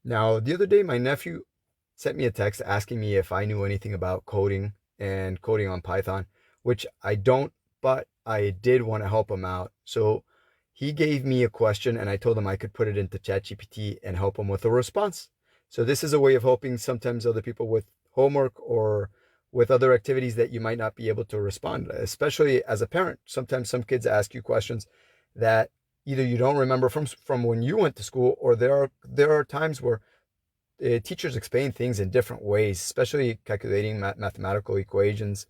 Now, the other day, my nephew sent me a text asking me if I knew anything about coding and coding on Python, which I don't, but I did want to help him out. So he gave me a question and I told him I could put it into ChatGPT and help him with a response. So this is a way of helping sometimes other people with homework or with other activities that you might not be able to respond, especially as a parent. Sometimes some kids ask you questions that either you don't remember from when you went to school, or there are times where teachers explain things in different ways, especially calculating mathematical equations.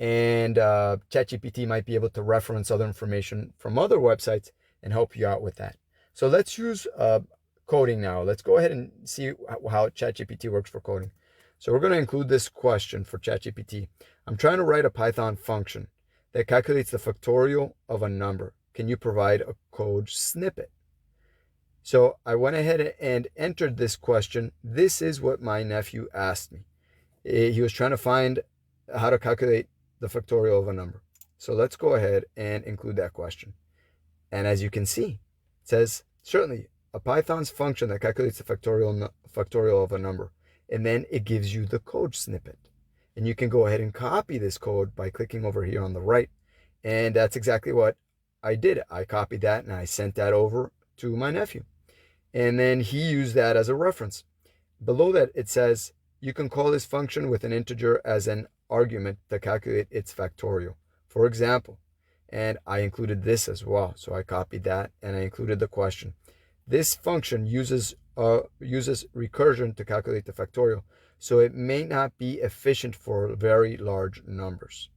And ChatGPT might be able to reference other information from other websites and help you out with that. So let's use coding now. Let's go ahead and see how ChatGPT works for coding. So we're going to include this question for ChatGPT. I'm trying to write a Python function that calculates the factorial of a number. Can you provide a code snippet? So I went ahead and entered this question. This is what my nephew asked me. He was trying to find how to calculate the factorial of a number. So let's go ahead and include that question. And as you can see, it says, certainly, a Python's function that calculates the factorial of a number. And then it gives you the code snippet. And you can go ahead and copy this code by clicking over here on the right. And that's exactly what I did. I copied that and I sent that over to my nephew. And then he used that as a reference. Below that, it says, you can call this function with an integer as an argument to calculate its factorial. For example, and I included this as well. So I copied that and I included the question. This function uses recursion to calculate the factorial, so it may not be efficient for very large numbers.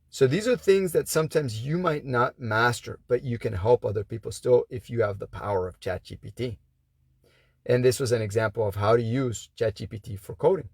So these are things that sometimes you might not master, but you can help other people still if you have the power of ChatGPT. And this was an example of how to use ChatGPT for coding.